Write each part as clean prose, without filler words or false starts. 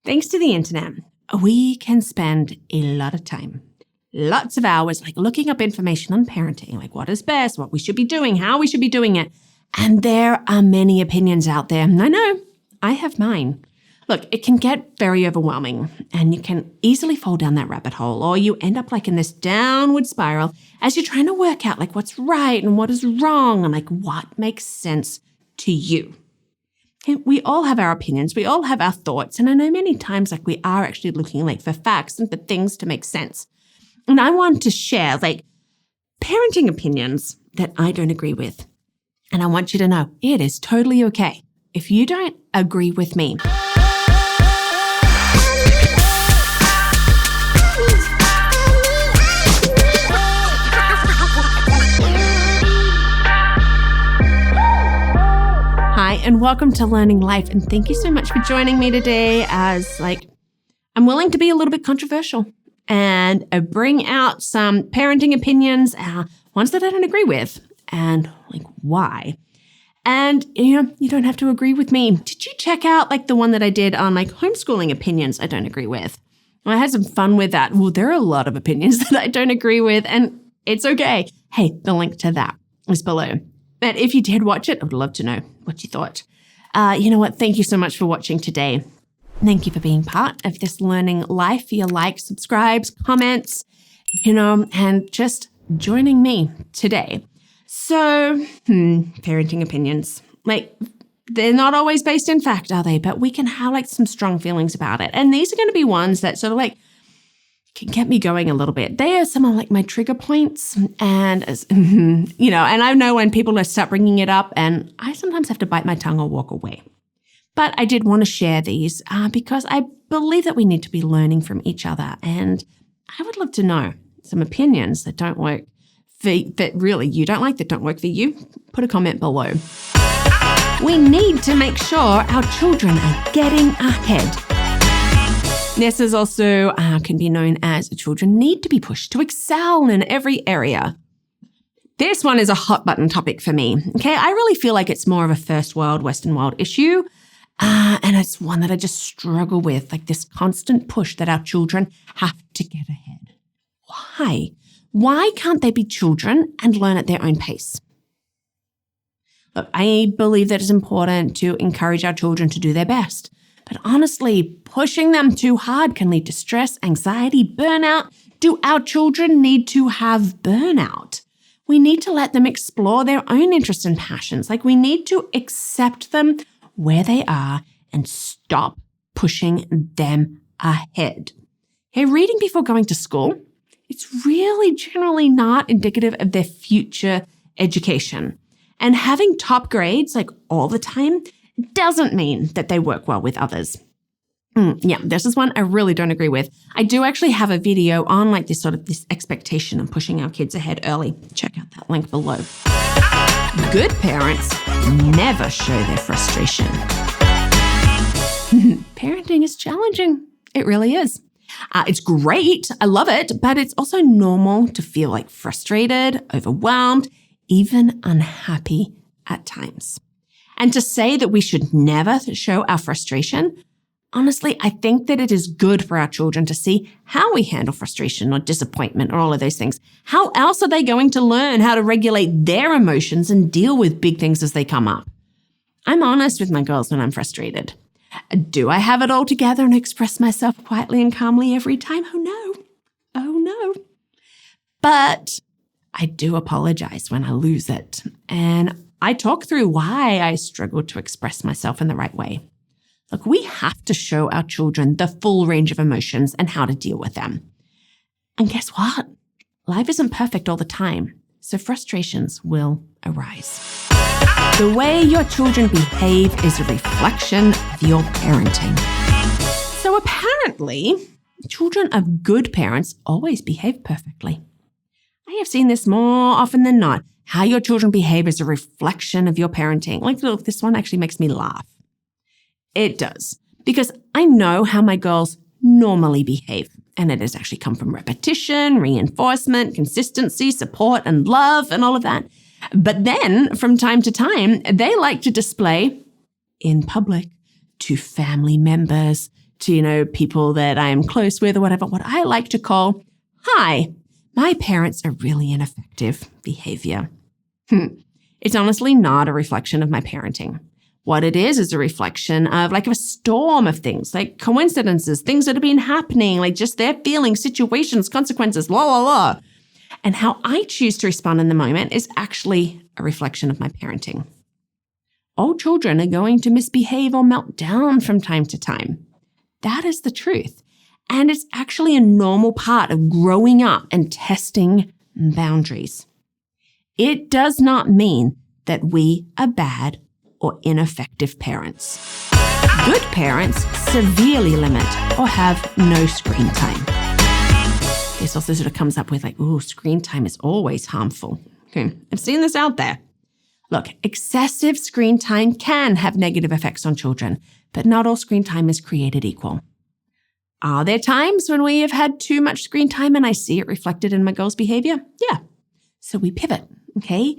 Thanks to the internet, we can spend a lot of time, lots of hours, looking up information on parenting, what is best, what we should be doing, how we should be doing it. And there are many opinions out there. And I know, I have mine. Look, it can get very overwhelming and you can easily fall down that rabbit hole, or you end up in this downward spiral as you're trying to work out what's right and what is wrong and what makes sense to you. Okay, we all have our opinions. We all have our thoughts. And I know many times we are actually looking for facts and for things to make sense. And I want to share parenting opinions that I don't agree with. And I want you to know it is totally okay if you don't agree with me. Hi, and welcome to Learning Life. And thank you so much for joining me today as I'm willing to be a little bit controversial and bring out some parenting opinions, ones that I don't agree with and why. And, you don't have to agree with me. Did you check out the one that I did on homeschooling opinions I don't agree with? I had some fun with that. Well, there are a lot of opinions that I don't agree with and it's okay. Hey, the link to that is below. But if you did watch it, I would love to know what you thought. You know what? Thank you so much for watching today. Thank you for being part of this learning life, for your likes, subscribes, comments, and just joining me today. So, parenting opinions. They're not always based in fact, are they? But we can have some strong feelings about it. And these are going to be ones that sort of can get me going a little bit. They are some of my trigger points. And, and I know when people start bringing it up and I sometimes have to bite my tongue or walk away. But I did want to share these because I believe that we need to be learning from each other. And I would love to know some opinions that don't work that really you don't that don't work for you. Put a comment below. We need to make sure our children are getting ahead. This is also can be known as children need to be pushed to excel in every area. This one is a hot button topic for me. Okay, I really feel it's more of a first world, Western world issue. And it's one that I just struggle with, this constant push that our children have to get ahead. Why? Why can't they be children and learn at their own pace? Look, I believe that it's important to encourage our children to do their best. But honestly, pushing them too hard can lead to stress, anxiety, burnout. Do our children need to have burnout? We need to let them explore their own interests and passions. We need to accept them where they are and stop pushing them ahead. Hey, reading before going to school, it's really generally not indicative of their future education. And having top grades all the time doesn't mean that they work well with others. Yeah, this is one I really don't agree with. I do actually have a video on this expectation of pushing our kids ahead early. Check out that link below. Good parents never show their frustration. Parenting is challenging. It really is. It's great. I love it, but it's also normal to feel frustrated, overwhelmed, even unhappy at times. And to say that we should never show our frustration, honestly, I think that it is good for our children to see how we handle frustration or disappointment or all of those things. How else are they going to learn how to regulate their emotions and deal with big things as they come up? I'm honest with my girls when I'm frustrated. Do I have it all together and express myself quietly and calmly every time? Oh no. Oh no. But I do apologize when I lose it. And I talk through why I struggle to express myself in the right way. Look, we have to show our children the full range of emotions and how to deal with them. And guess what? Life isn't perfect all the time, so frustrations will arise. The way your children behave is a reflection of your parenting. So apparently, children of good parents always behave perfectly. I have seen this more often than not. How your children behave is a reflection of your parenting. Look, this one actually makes me laugh. It does, because I know how my girls normally behave, and it has actually come from repetition, reinforcement, consistency, support, and love, and all of that. But then, from time to time, they like to display in public to family members, to, people that I am close with or whatever, what I like to call, hi, my parents are really ineffective behavior. It's honestly not a reflection of my parenting. What it is a reflection of like a storm of things, like coincidences, things that have been happening, like just their feelings, situations, consequences, la, la, la. And how I choose to respond in the moment is actually a reflection of my parenting. All children are going to misbehave or melt down from time to time. That is the truth. And it's actually a normal part of growing up and testing boundaries. It does not mean that we are bad or ineffective parents. Good parents severely limit or have no screen time. This also sort of comes up with like, screen time is always harmful. Okay, I've seen this out there. Look, excessive screen time can have negative effects on children, but not all screen time is created equal. Are there times when we have had too much screen time and I see it reflected in my girls' behavior? Yeah. So we pivot, okay?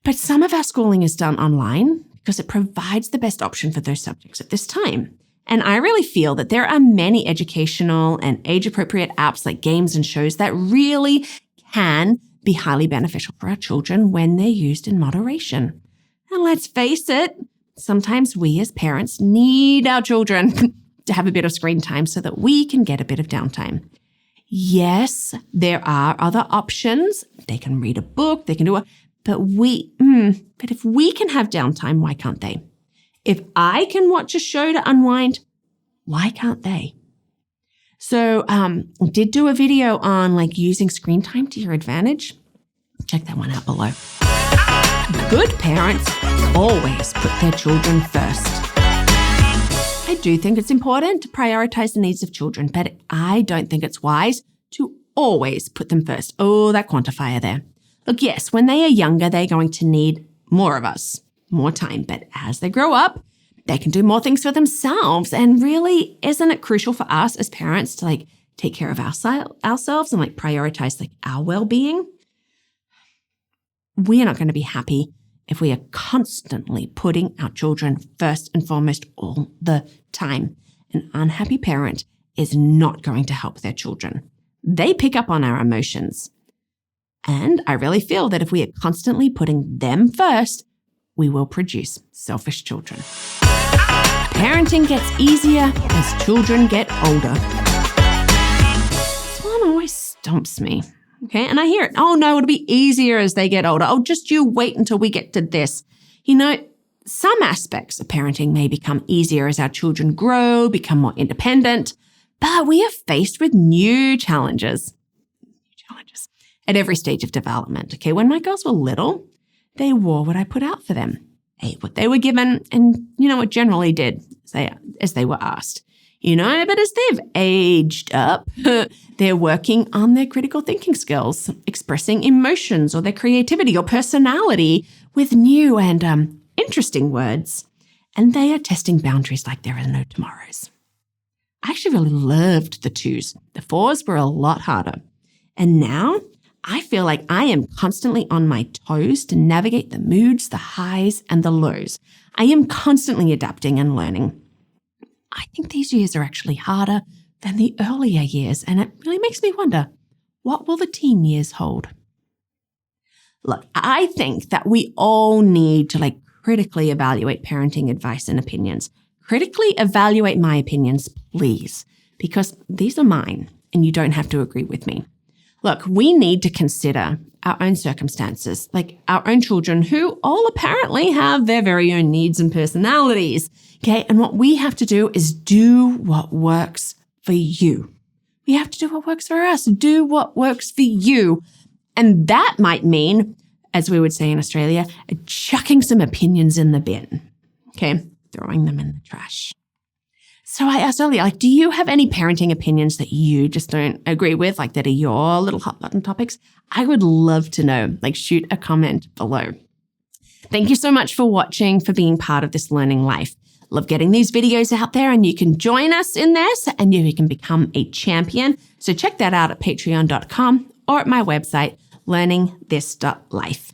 But some of our schooling is done online because it provides the best option for those subjects at this time. And I really feel that there are many educational and age-appropriate apps like games and shows that really can be highly beneficial for our children when they're used in moderation. And let's face it, sometimes we as parents need our children to have a bit of screen time so that we can get a bit of downtime. Yes, there are other options. They can read a book, they can do but if we can have downtime, why can't they? If I can watch a show to unwind, why can't they? So I did do a video on like using screen time to your advantage. Check that one out below. Good parents always put their children first. I do think it's important to prioritize the needs of children, but I don't think it's wise to always put them first. Oh, that quantifier there. Look, yes, when they are younger, they're going to need more of us, more time. But as they grow up, they can do more things for themselves. And really, isn't it crucial for us as parents to like take care of ourselves and like prioritize like our well-being? We are not going to be happy if we are constantly putting our children first and foremost all the time. An unhappy parent is not going to help their children. They pick up on our emotions. And I really feel that if we are constantly putting them first, we will produce selfish children. Parenting gets easier as children get older. This one always stumps me. Okay, and I hear it. Oh no, it'll be easier as they get older. Oh, just you wait until we get to this. Some aspects of parenting may become easier as our children grow, become more independent, but we are faced with new challenges at every stage of development. Okay, when my girls were little, they wore what I put out for them, ate what they were given, and what generally did as they were asked. But as they've aged up, they're working on their critical thinking skills, expressing emotions or their creativity or personality with new and interesting words. And they are testing boundaries like there are no tomorrows. I actually really loved the 2s. The 4s were a lot harder. And now I feel like I am constantly on my toes to navigate the moods, the highs, and the lows. I am constantly adapting and learning. I think these years are actually harder than the earlier years, and it really makes me wonder, what will the teen years hold? Look, I think that we all need to critically evaluate parenting advice and opinions. Critically evaluate my opinions, please, because these are mine, and you don't have to agree with me. Look, we need to consider our own circumstances, like our own children who all apparently have their very own needs and personalities. Okay, and what we have to do is do what works for you. We have to do what works for us. Do what works for you. And that might mean, as we would say in Australia, chucking some opinions in the bin. Okay, throwing them in the trash. So I asked earlier, do you have any parenting opinions that you just don't agree with, that are your little hot button topics? I would love to know. Shoot a comment below. Thank you so much for watching, for being part of this learning life. Love getting these videos out there, and you can join us in this and you can become a champion. So check that out at patreon.com or at my website, LearningThis.Life.